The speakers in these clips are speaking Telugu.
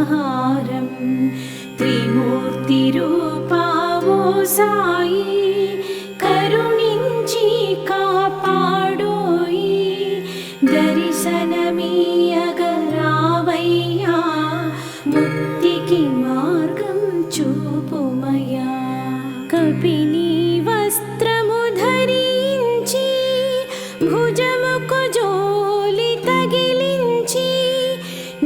వ్యవహారం త్రిమూర్తి రూపావో సాయి కరుణించి కాపాడోయి దర్శనమీయగరావయ్యా ముక్తికి మార్గం చూపుమయ్యా కపిని వస్త్రము ధరించి భుజముకు జోలి తగిలించి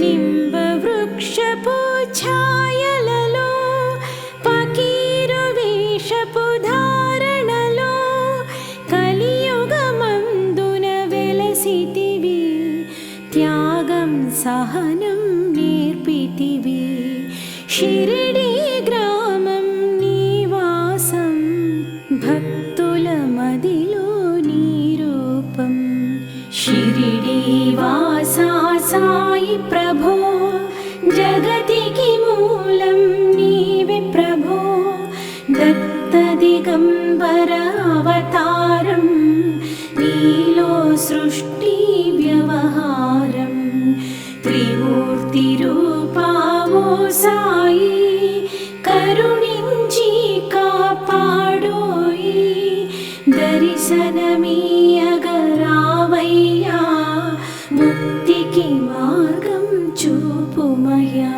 నింబ వృక్షపు ఛాయలలో పకీరు వేషపు ధారణలో కలియుగమందున వెలసితివి త్యాగం సహనం నేర్పితివి షిరిడి గ్రామం నివాసం భక్తుల మదిలో నీ రూపం షిరిడి వాసా సాయి ప్రభో జగతికి మూలం నీవే ప్రభో దత్త దిగంబర అవతారం నీలో సృష్టి వ్యవహారం త్రిమూర్తి రూపావో సాయి కరుణించి కాపాడోయి దర్శనమీయగరావయ్యా ముక్తికి మార్గం చూపుమయ్యా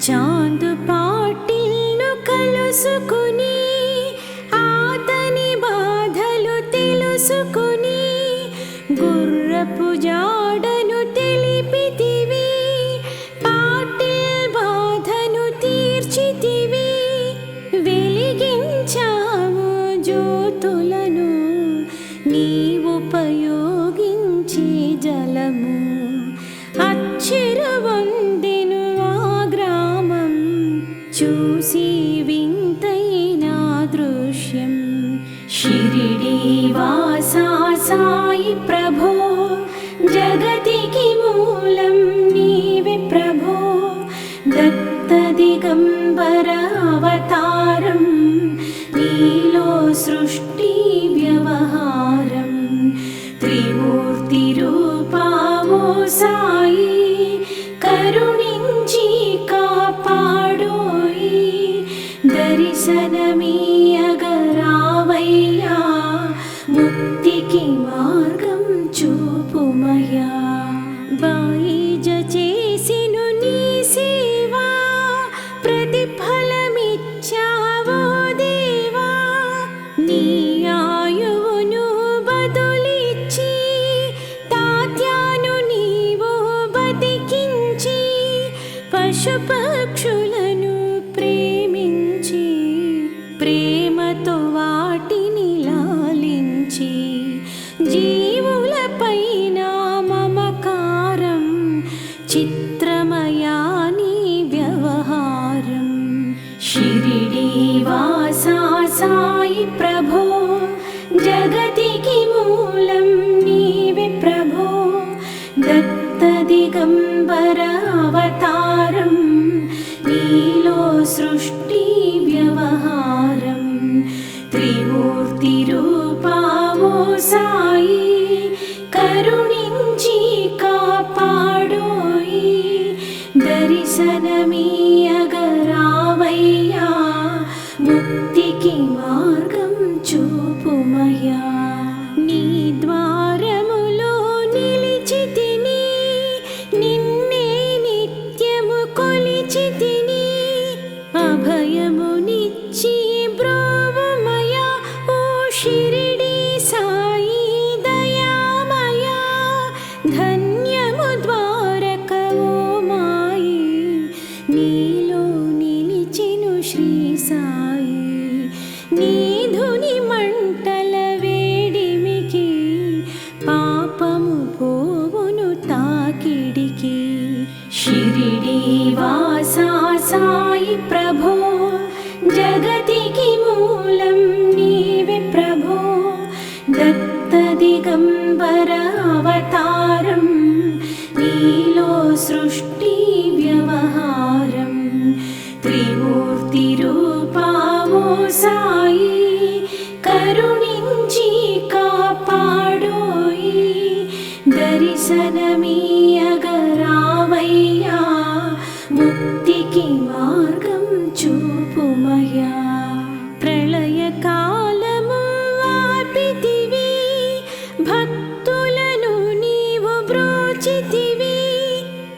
చాందు పాటిల్ను కలుసుకుని ఆతని బాధలు తెలుసుకుని గుర్రపు జాడను తెలిపితివి పాటిల్ బాధను తీర్చితివి వెలిగించావు జ్యోతులను నీవుపయోగించి జలము అచ్చిరవందెను ఆ గ్రామం చూసి వింతైన దృశ్యం షిరిడి వాసా సాయి ప్రభో జగతికి మూలం నీవే ప్రభో దత్త దిగంబర అవతారం నీలో సృష్టి వ్యవహారం త్రిమూర్తి రూపావో సాయి కరుణించి కాపాడోయి దర్శనమీయగరావయ్యా ముక్తికి మార్గం చూపుమయ్యా బాయిజ చేసిను నీ సేవా ప్రతిఫలమిచ్చావో దేవా నీ ఆయువును బదులిచ్చి తాత్యాను నీవు బతికించి పశుపక్షులను ప్రేమించి ప్రేమతో వాటిని లాలించి జీవులపైన మమకారం చిత్రమయా నీ వ్యవహారం షిరిడి వాసా సాయి ప్రభో జగతికి మూలం నీవే ప్రభో దత్త దిగంబర అవతారం నీలో సృష్టి వ్యవహారం త్రిమూర్తి రూపావో సాయి కరుణించి కాపాడోయి దర్శనమీయగరావయ్యా ముక్తికి మార్గం చూపుమయ్యా నీ ద్వారములో నిలిచితిని నిన్నే నిత్యము కొలిచితిని అభయమునిచ్చి బ్రోవుమయా ఓ షిరిడి సాయి దయామయా ధన్యము ద్వారక ఓ మాయి నీలో నిలిచెను శ్రీ సాయి నీధుని మంటల వేడిమికి పాపము పోవును తాకిడికి షిరిడి వాసా సాయి ప్రభో జగతికి మూలం నీవే ప్రభో దత్త దిగంబర అవతారం నీలో సృష్టి వ్యవహారం త్రిమూర్తి రూపావో సాయి కరుణించి కాపాడోయి దర్శనమీయగరావయ్యా ముక్తి చూపుమయా. ప్రళయకాలము ఆపితివి, భక్తులను నీవు బ్రోచితివి.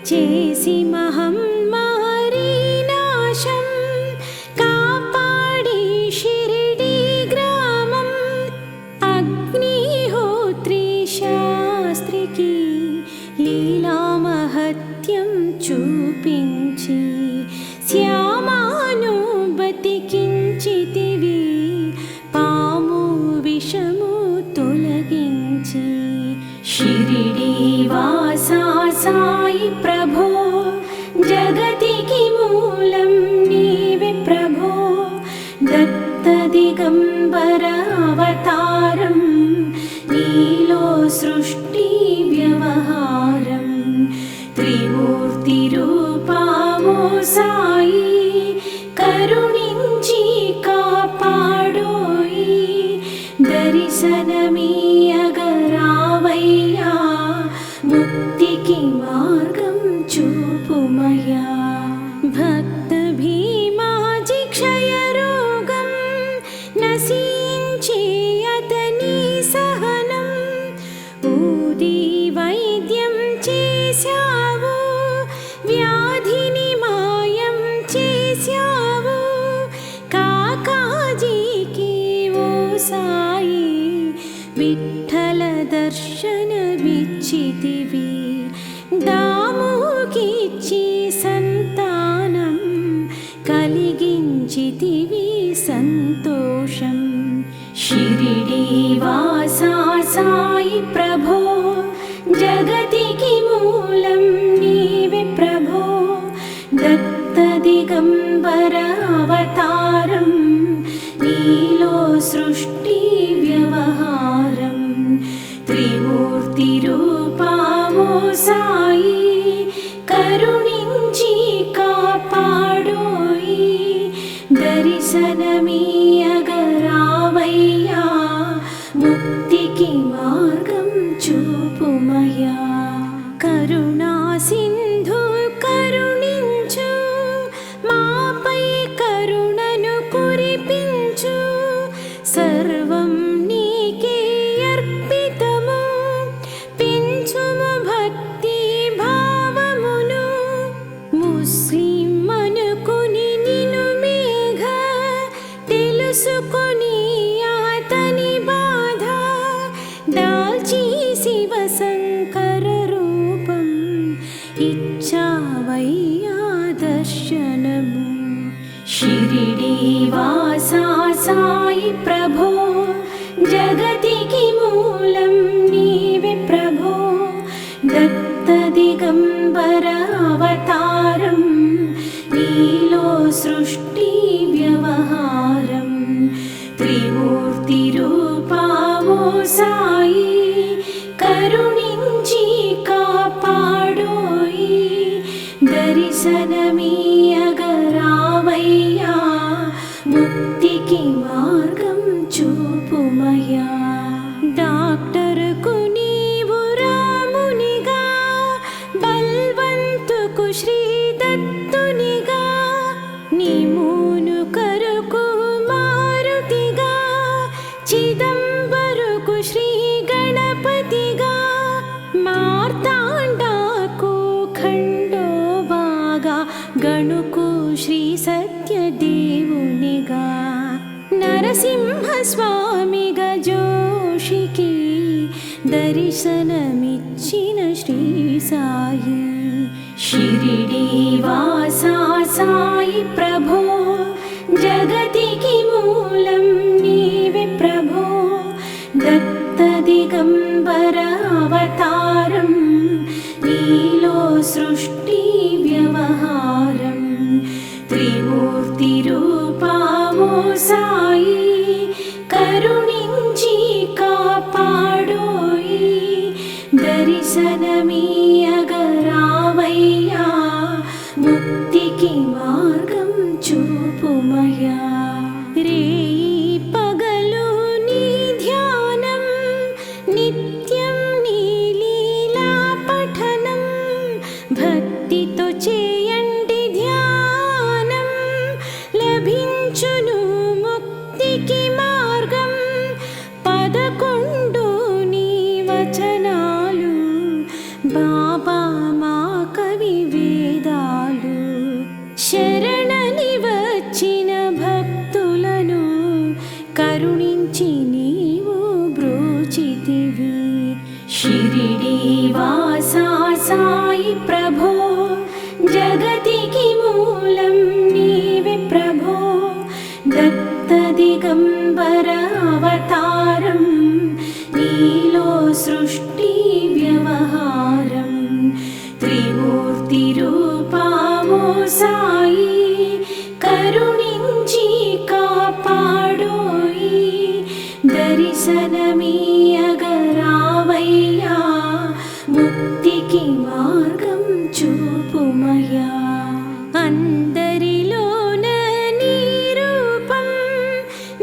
చేసి మహమ్మారి నాశం కాపాడి షిరిడి గ్రామం. అగ్నిహోత్రి శాస్త్రికి లీలామహత్యం చూపించి శ్యామాను బతికించితివి. పాము విషము తొలగించి షిరిడి వాసా సాయి ప్రభో, జగతికి మూలం నీవే ప్రభో. దత్త దిగంబర అవతారం, నీలో సృష్టి వ్యవహారం. త్రిమూర్తి రూపావో సాయి, కరుణించి కాపాడోయి. దర్శనమీయగరావయ్యా, ముక్తికి మార్గం చూపుమయా. భక్త భీమాజీ క్షయరోగం నశించే అతని సహనం. ఊది వైద్యం చేశావు, వ్యాధిని మాయం చేశావు. కాకాజీకి ఓ సాయి విఠల దర్శనమిచ్చితివి. దాముకిచ్చి సంతానం కలిగించితివి సంతోషం. షిరిడి వాసా సాయి ప్రభో, జగతికి మూలం నీవే ప్రభో. దత్త దిగంబర అవతారం, నీలో సృష్టి వ్యవహారం. త్రిమూర్తి రూపావో సాయి, కరుణించి కాపాడోయి. దర్శనమీయగరావయ్యా, ముక్తికి మార్గం చూపుమయా. కరుణా సింధు కరుణించు, మాపై కరుణను కురిపించు. సర్వం నీకే అర్పితము, పెంచుము భక్తి భావమును. ముస్లిం అనుకుని నిను మేఘ, తెలుసుకొని అతని బాధ. దాల్చి శివ శంకర రూపం, ఇచ్చావయ్యా దర్శనము. షిరిడి వాసా సాయి ప్రభో, జగతికి మూలం నీవే ప్రభో. దత్త దిగంబర అవతారం, నీలో సృష్టి వ్యవహారం. త్రిమూర్తి రూపావో సాయి, కరుణించి కాపాడోయి. దర్శనమీయగరావయ్యా, ముక్తికి మార్గం చూపుమయా. డాక్టరుకు నీవు రామునిగా, బల్వంతుకు శ్రీ దత్తునిగా. నిమూను కరుకు మారుతిగా, చిదంబరుకు శ్రీ గణపతిగా. మార్తాండాకు ఖండోబాగా, గణుకు శ్రీ సత్యదేవునిగా. నరసింహ స్వామిగా జోషికి దర్శనమిచ్చిన శ్రీ సాయి. షిరిడి వాసా సాయి ప్రభో, జగతికి మూలం నీవే ప్రభో. దత్త దిగంబర అవతారం, నీలో సృష్టి వ్యవహారం. త్రిమూర్తి రూపావో సాయి, కరుణించి కాపాడోయి. దర్శనమీయగరావయ్యా, ముక్తికి మార్గం చూపుమయా. రేయి పగలు నీ ధ్యానం, నిత్యం నీ లీలా పఠనం. భక్తితో చేయండి ధ్యానం, శరణని వచ్చిన భక్తులను కరుణించి నీవు బ్రోచితివి. షిరిడి వాసా సాయి ప్రభో, జగతికి మూలం నీవే ప్రభో. దత్త దిగంబర అవతారం, నీలో సృష్టి వ్యవహారం. త్రిమూర్తి రూపమో సాయి, కరుణించి కాపాడోయి. దర్శనమీయగరావయ్యా, ముక్తికి మార్గం చూపుమయ్యా. అందరిలోన నీ రూపం,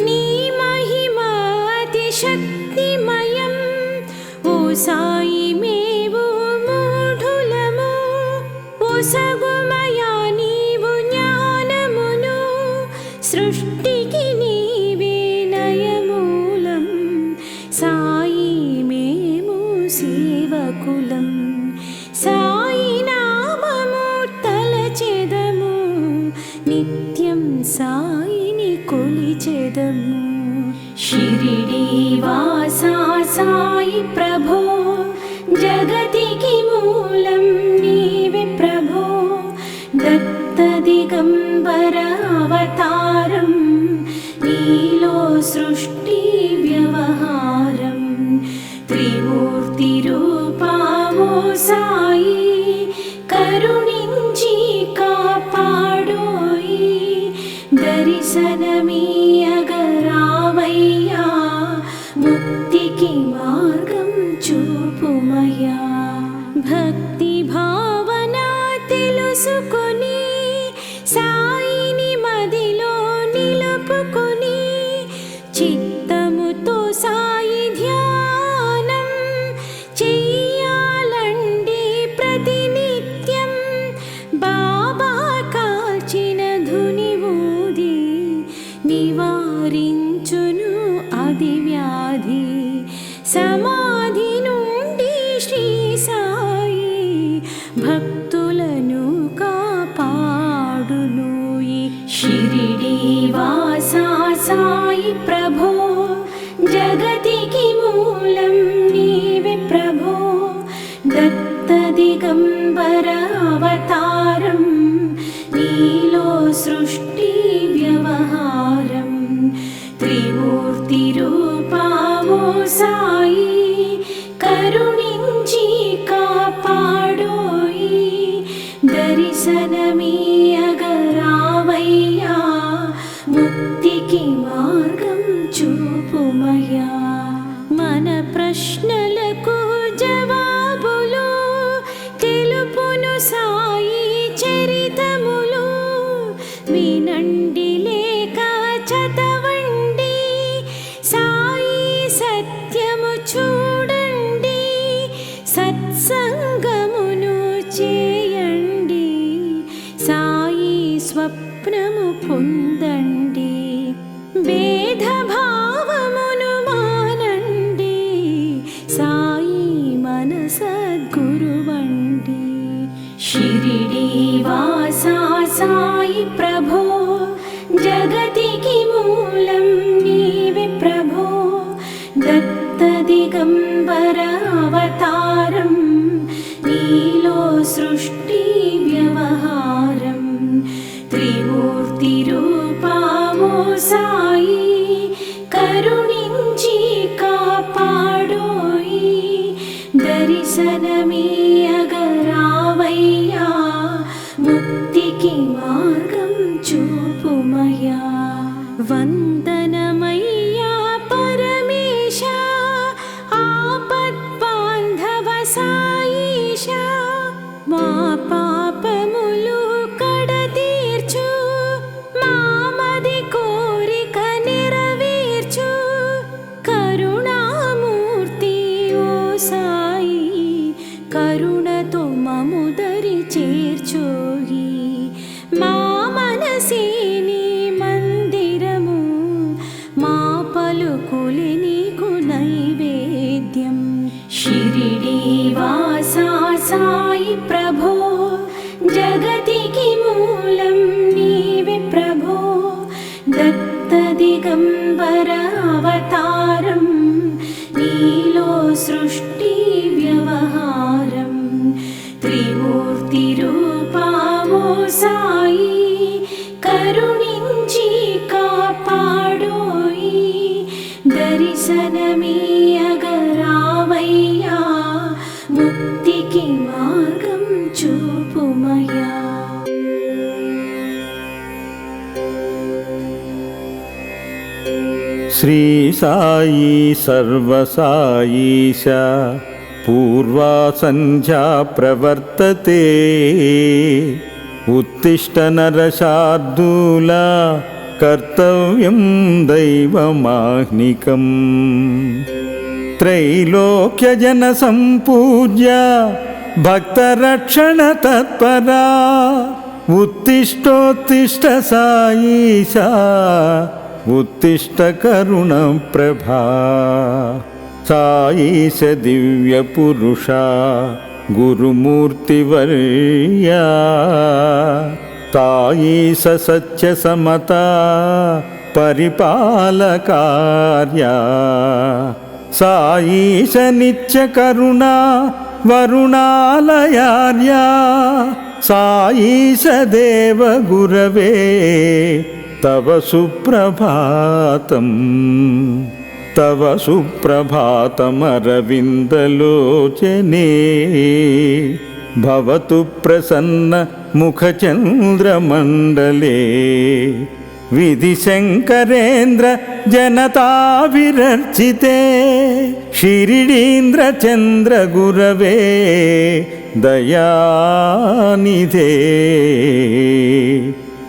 నీ మహిమ అతి శక్తిమయం. ఓ సాయి మేము మూఢులము, ఒసగుమయా నీవు జ్ఞానమును. సృష్టికి నీవే నయమూలం, సాయి మేము సేవకులం. సాయి నామము తలచెదము, నిత్యం సాయిని కొలిచెదము. షిరిడి వాసా సాయి ప్రభో, జగతికి మూలం నీవే ప్రభో. దత్త దిగంబర అవతారం, నీలో సృష్టి వ్యవహారం. త్రిమూర్తి రూపమో సాయి, కరుణించి కాపాడోయి. దర్శనమీయగరావయ్యా, ముక్తికి మార్గం చూపుమయ్యా. భక్తి భావన తెలుసుకొని, సాయిని మదిలో నిలుపుకొని, చిత్తముతో సాయి ధ్యానం చెయ్యాలండి ప్రతినిత్యం. బాబా కాల్చిన ధుని ఊది, నివారించును అది వ్యాధి. సమాధి నుండి శ్రీ సాయి, భక్తులను కాపాడునోయి. షిరిడి వాసా సాయి ప్రభో, జగతికి మూలం నీవే ప్రభో. దత్త దిగంబర అవతారం, నీలో సృష్టి వ్యవహారం. త్రిమూర్తి రూపమో సాయి, కరుణించి కాపాడోయి. దర్శనమీయగరావయ్యా, ముక్తికి మార్గం చూపుమయ్యా. మన ప్రశ్నలకు జవాబులు తెలుపును సాయి చరితములు. వినండి లేక చదవండి, సాయి సత్యము చూడండి. సత్సంగమును చేయండి, సాయి స్వప్నము పొందండి. భేదభావమును మానండి, సాయి మన సద్గురువండి. షిరిడి వాసా సాయి ప్రభో, జగతికి మూలం నీవే ప్రభో. దత్త దిగంబర అవతారం, నీలో సృష్టి వ్యవహారం. త్రిమూర్తి రూపమో సాయి, కరుణించి కాపాడోయి. దర్శనమీయగరావయ్యా, ముక్తికి మార్గం చూపుమయ్యా. వందనమయ్యా పరమేశ, ఆపద్బాంధవ సాయిష. మా పాపములు కడతీర్చు, మామది కోరిక నెరవేర్చు. కరుణామూర్తి ఓ సాయి, కరు దర్శనమీయగరావయ్యా ముక్తికి మార్గం చూపుమయ్యా. శ్రీ సాయి సర్వసాయీశ పూర్వా సంధ్యా ప్రవర్తతే ఉత్తిష్ట నరశార్దూల కర్తవ్యం దైవమాహ్నికం. త్రైలోక్యజన సంపూజ్య భక్తరక్షణ తత్పరా ఉత్తిష్టోత్తిష్ట సాయీశ ఉత్తిష్ట కరుణ ప్రభా. సాయీశ దివ్య పురుష గురుమూర్తివర్యా సాయీశ సత్య సమతా పరిపాలకార్యా సాయీశ నిత్య కరుణా వరుణాలయార్యా సాయీశ దేవ గురవే తవ సుప్రభాతం. తవ సుప్రభాతమరవిందలోచనే భవతు ప్రసన్న ముఖచంద్రమండలే విధిశంకరేంద్ర జనతావిరర్చితే షిరిడీంద్రచంద్ర గురవే దయానిధే.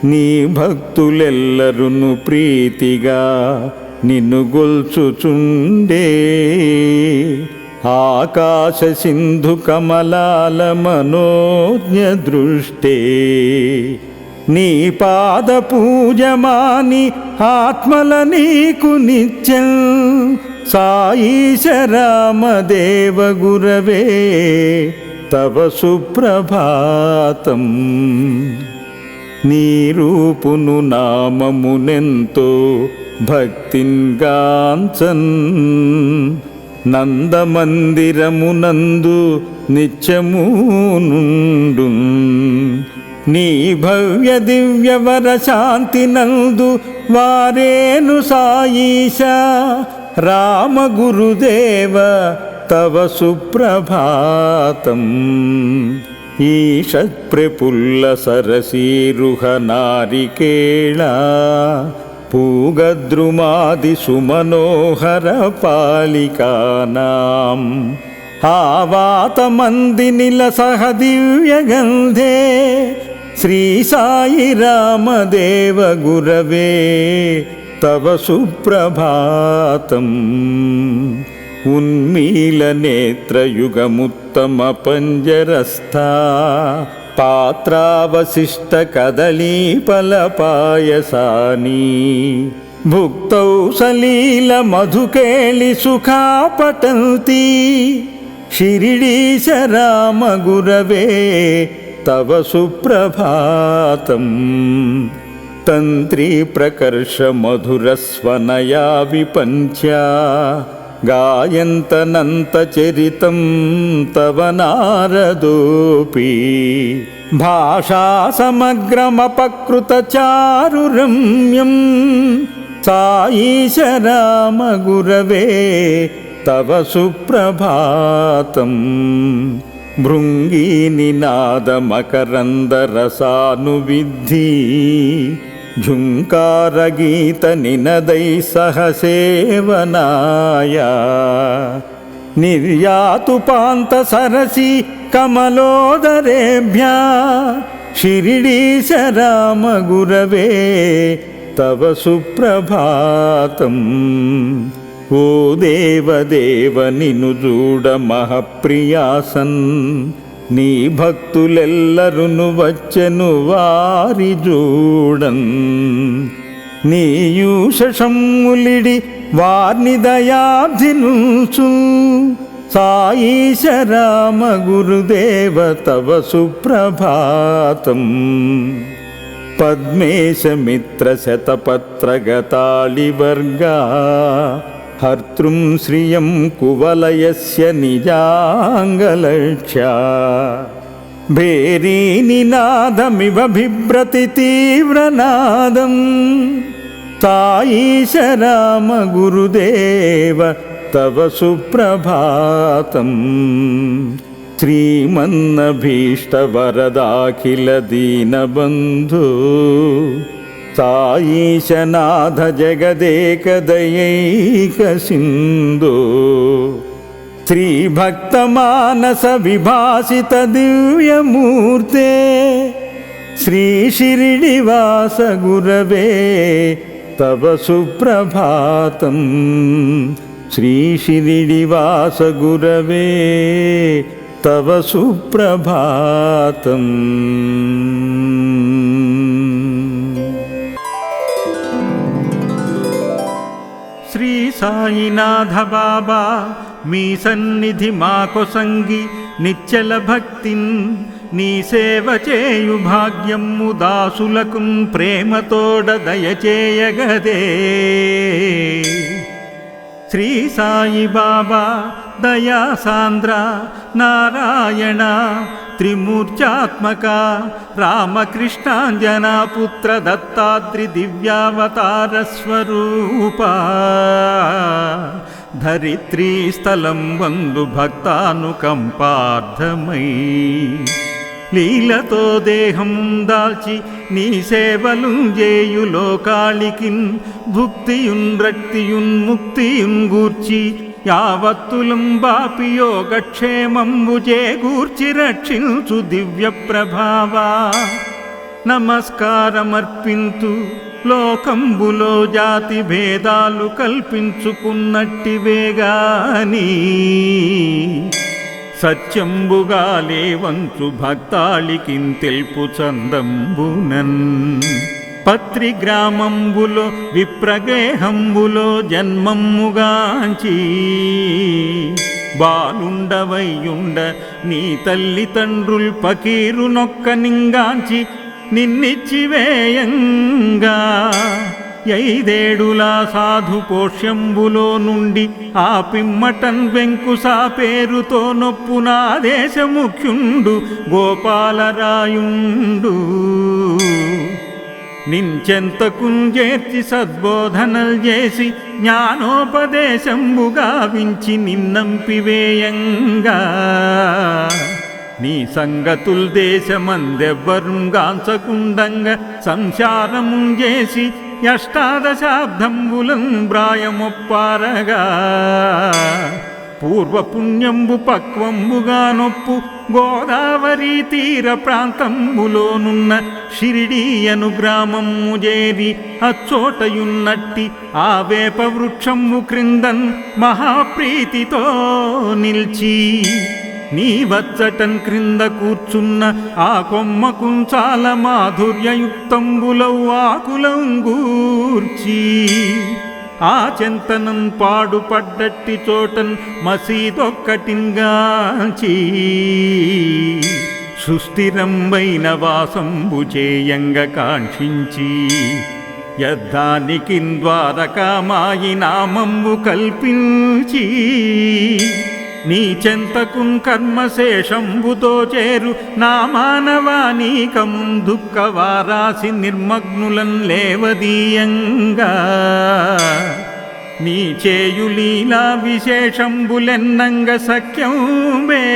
నీ భక్తులెల్లరును ప్రీతిగా నిన్ను గొల్చుచుండే ఆకాశ సింధు కమలాల మనోజ్ఞ దృష్టే నీ పాద పూజమాని ఆత్మల నీకు నిత్యం సాయీశ రామదేవ గురవే తవ సుప్రభాతం. నీ రూపును నామమునెంతో భక్తింగాంచన్ నందమందిరమునందు నిత్యమునుండు నీ భవ్య దివ్యవర శాంతి నందు వారేను సాయీశ రామ గురుదేవ తవ సుప్రభాతం. ఈషత్ప్రపుల్ల సరసీరుహ నారికేళ పూగద్రుమాది సుమనోహర పాలికానాం ఆవాతమందినిల సహ దివ్యగంధే శ్రీ సాయి రామదేవ గురవే తవ సుప్రభాతం. ఉన్మీల నేత్రయుగముత్తమ పంజరస్థా పాత్రావశిష్ట కదళీఫల పాయసాని భుక్తౌ సలీల మధుకేళి సుఖాపటంతి షిరిడీశ రామ గురవే తవ సుప్రభాతం. తంత్రీ ప్రకర్ష మధురస్వనయా విపంచ్యా గాయంతనంత చరితం తవ నారదోపి భాషా సమగ్రమపకృత చారు రమ్యం సాయీశ రామ గురవే తవ సుప్రభాతం. భృంగీ నినాద మకరంద రసానువిద్ధి ఝుంకారగీత నినదై సహసేవనాయ నిర్యాతుపాంత సరసి కమలోదరేభ్యా షిరిడీశ రామ గురవే తవ సుప్రభాతం. ఓ దేవదేవ నిను చూడ మహప్రియాసన్ నీ భక్తులెల్లరును వచ్చెను వారి చూడన్ నీయూషములిడి వార్ని దయాబ్ధినుచు సాయీశ రామ గురుదేవ తవ సుప్రభాతం. పద్మేశ మిత్ర శతపత్రగతాళివర్గా హర్తృం శ్రియం కువలయస్య నిజాంగలక్ష్యా భేరీ నినాదమివ బిభ్రతి తీవ్రనాదం సాయీశ రామ గురుదేవ తవ సుప్రభాతం శ్రీమన్నభీష్టవరదాఖిల దీనబంధు సాయీశనాథ జగదేక దయైక సింధు శ్రీభక్తమానస విభాసిత దివ్యమూర్తే శ్రీ షిరిడివాస గురవే తవ సుప్రభాతం శ్రీ షిరిడివాస గురవే తవ సుప్రభాతం. శ్రీ సాయినాథ బాబా మీ సన్నిధి మాకొసంగి నిశ్చల భక్తిన్ నీ సేవ చేయు భాగ్యము దాసులకున్ ప్రేమతోడ దయచేయగదే. శ్రీ సాయి బాబా దయా సాంద్ర నారాయణ త్రిమూర్త్యాత్మక రామకృష్ణాంజనా పుత్ర దత్తాత్రి దివ్యావతార స్వరూప ధరిత్రీ స్థలం వందు భక్తానుకంపార్థమై లీలతో దేహం దాల్చి నీ సేవలు జేయు లోకాళికిన్ భుక్తియున్ రక్తియున్ ముక్తియున్ గూర్చి యావత్తులం బాపి యోగక్షేమంబు చేకూర్చి రక్షించు దివ్య ప్రభావా నమస్కారమర్పింతు. లోకంబులో జాతి భేదాలు కల్పించుకున్నట్టివేగాని సత్యంబుగా లేవంచు భక్తాళికిన్ తెల్పు చందంబునన్ పత్రి గ్రామంబులో విప్రగేహంబులో జన్మమ్ముగాంచి బాలుండవయ్యుండ నీ తల్లిదండ్రుల్ పకీరు నొక్క నింగాంచి నిన్నిచ్చివేయంగా 5 సాధు పోష్యంబులో నుండి ఆ పిమ్మటన్ వెంకుసా పేరుతో నొప్పునా దేశముఖ్యుండు గోపాలరాయుండు నించెంతకుంజేర్చి సద్బోధనల్ చేసి జ్ఞానోపదేశంబు గావించి నిన్నంపివేయంగా నీ సంగతుల్ దేశమందెవ్వరుంగాంచకుండంగ సంసారము చేసి 18 శతాబ్దంబులం బ్రాయమొప్పారగా పూర్వపుణ్యంబు పక్వంబుగా నొప్పు గోదావరి తీర ప్రాంతంబులోనున్న షిరిడీయను గ్రామము చేరి అచ్చోటయున్నట్టి ఆ వేప వృక్షంబు క్రిందన్ మహాప్రీతితో నిల్చి నీ వచ్చటన్ క్రింద కూర్చున్న ఆ కొమ్మకున్ చాలా మాధుర్యయుక్తంబులౌ ఆకులంగూర్చి ఆ చింతనం పాడుపడ్డట్టి చోటన్ మసీదొక్కటింగాంచి సుస్థిరంబైన వాసంబు చేయంగ కాంక్షించి యద్దానికి ద్వారకామాయి నామంబు కల్పించి నీ చెంతకున్ కర్మశేషంబుతో చేరు నా మానవానీకం దుఃఖవారాసి నిర్మగ్నులన్ లేవదీయంగా నీ చేయు లీలా విశేషంబులెన్నంగ సఖ్యంబే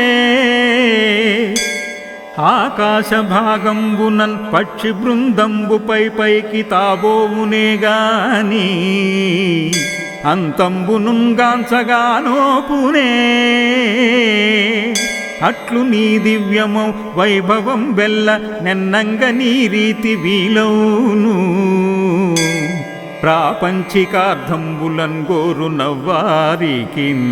ఆకాశ భాగంబునన్ పక్షి బృందంబుపై పైకి తాబోవునేగాని అంతంబునుంగాంచగానోపునే అట్లు నీ దివ్యమౌ వైభవం వెల్ల నెన్నంగ నీ రీతి వీలౌను ప్రాపంచికార్థంబులన్ గోరు నవ్వారికిన్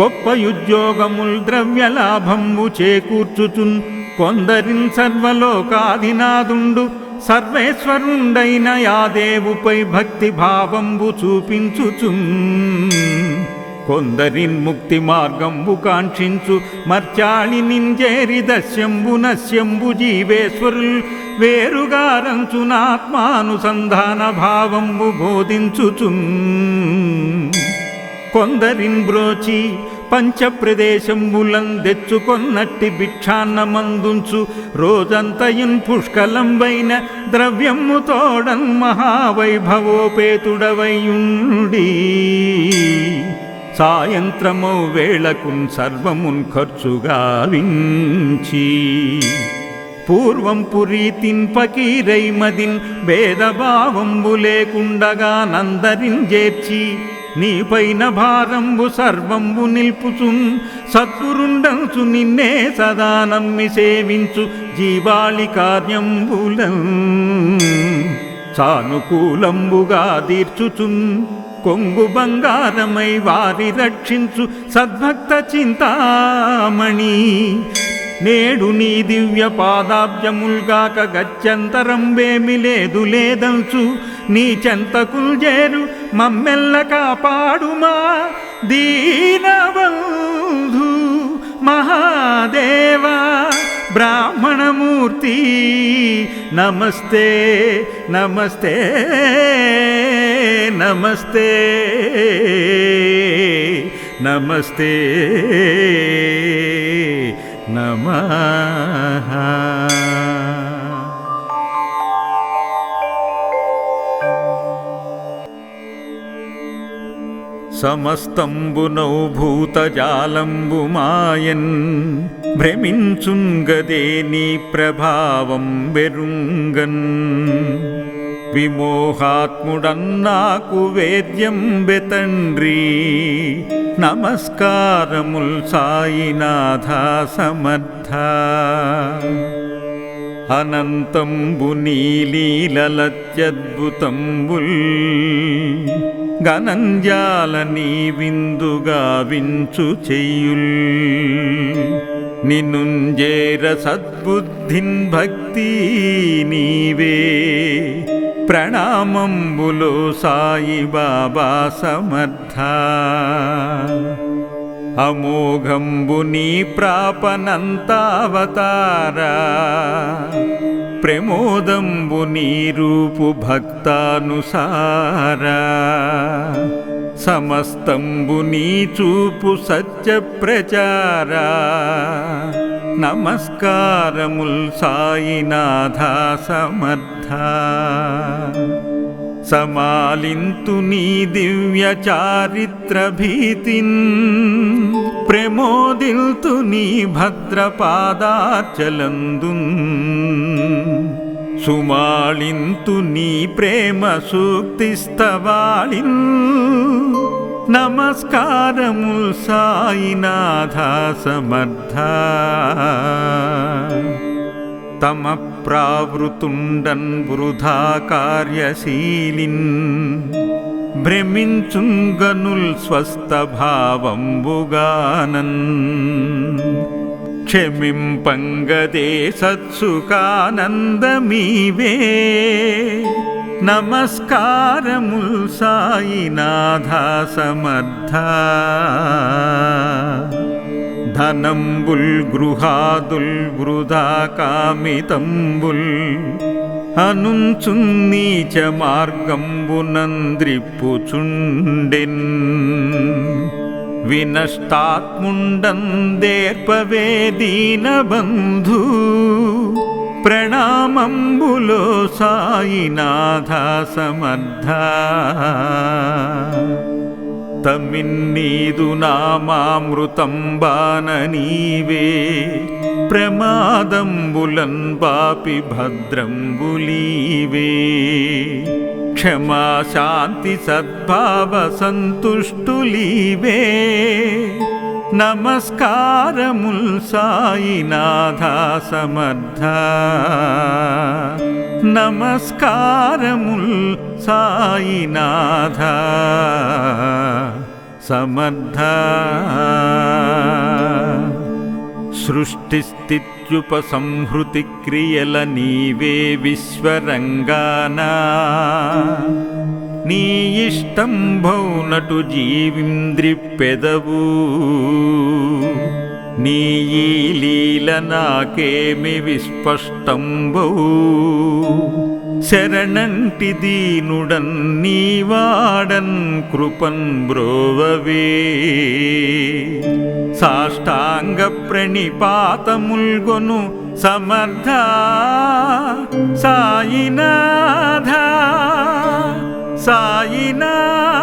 గొప్ప ఉద్యోగముల్ ద్రవ్యలాభంబు చేకూర్చుచున్ కొందరిన్ సర్వలోకాధినాదుండు సర్వేశ్వరుండైన యాదేవుపై భక్తి భావంబు చూపించుచున్ కొందరిన్ ముక్తి మార్గంబు కాంక్షించు మర్చాళి నింజేరి దస్యంబు నశ్యంబు జీవేశ్వరుల్ వేరుగారంచునాత్మానుసంధాన భావంబు బోధించుచున్ కొందరిన్ బ్రోచి పంచప్రదేశంబులందెచ్చుకొన్నట్టి భిక్షాన్నమందుంచు రోజంతయున్ పుష్కలంబైన ద్రవ్యము తోడన్ మహావైభవోపేతుడవయుండి సాయంత్రమౌ వేళకున్ సర్వమున్ ఖర్చుగావించి పూర్వం పురీతిన్ పకీరైమదిన్ భేదభావంబు లేకుండగా నందరిన్ చేర్చి నీపైన భారంబు సర్వంబు నిల్పుచున్ సద్గురుండంచు నిన్నే సదా నమ్మి సేవించు జీవాళి కార్యంబులం సానుకూలంబుగా తీర్చుచున్ కొంగు బంగారమై వారి రక్షించు సద్భక్త చింతామణి నేడు నీ దివ్య పాదాబ్జముల్గాక గత్యంతరంబేమి లేదు లేదంచు నీ చెంతకుల్ చేరు మమ్మెల్ల కాపాడుమా దీనబంధు మహాదేవా బ్రాహ్మణమూర్తి నమస్తే నమస్తే నమస్తే నమస్తే నమః. సమస్తంబునౌ భూతజాలంబు మాయన్ భ్రమించున్ గదే నీ ప్రభావం బెరుంగన్ విమోహాత్ముడన్నాకు వేద్యం బెతండ్రి నమస్కారముల్ సాయినాథ సమర్థ అనంతంబు నీలీలత్యద్భుతంబుల్ గనంజాల నీ విందుగా వించు చెయ్యుల్ నిన్నుంజేర సద్బుద్ధిన్ భక్తి నీవే ప్రణామంబులో సాయి బాబా సమర్థ అమోఘంబు నీ ప్రాపనంతావతారా ప్రమోదంబు నీ రూపు భక్తానుసారా సమస్తంబు నీ చూపు సత్య ప్రచారా నమస్కారముల్ సాయినాథ సమర్థ సమాలింతు నీ దివ్య చారిత్ర భీతిన్ ప్రమోదిల్తు నీ భద్రపాదార్చలందున్ సుమాళింతు నీ ప్రేమ సూక్తిస్తవాళిన్ నమస్కారముల్ సాయినాథ సమర్థ తమ ప్రావృతుండన్ వృధా కార్యశీలిన్ భ్రమించుంగనుల్ స్వస్థ భావంబుగానన్ క్షమింపంగదే సత్సుఖానందమీవే నమస్కారముల్ సాయినాథ సమర్థ ధనంబుల్ గృహాదుల్ వృధా కామితంబుల్ అనుంచున్ నీచ మార్గంబునంద్రిప్పుచుండెన్ వినష్టాత్ముండందేర్పవే దీనబంధు ప్రణామంబులో సాయినాథ సమర్థ తమిన్నీదు నామామృతంబాన నీవే ప్రమాదంబులన్ బాపి భద్రంబులీవే క్షమా శాంతి సద్భావ సంతుష్టులీవే నమస్కారముల్ సాయినాథ సమర్థ నమస్కారముల్ సాయినాథ సమర్థ సృష్టిస్థిత్యుపసంహృతి క్రియల నీవే విశ్వరంగానా నీ ఇష్టంభౌనటు జీవింద్రిప్పెదవు నీ ఈ లీల నాకేమి విస్పష్టంబౌ శరణంటి దీనుడన్ నీవాడన్ కృపన్ బ్రోవవే సాష్టాంగ ప్రణిపాతముల్గొను సమర్థ సాయినాథ సాయినాథ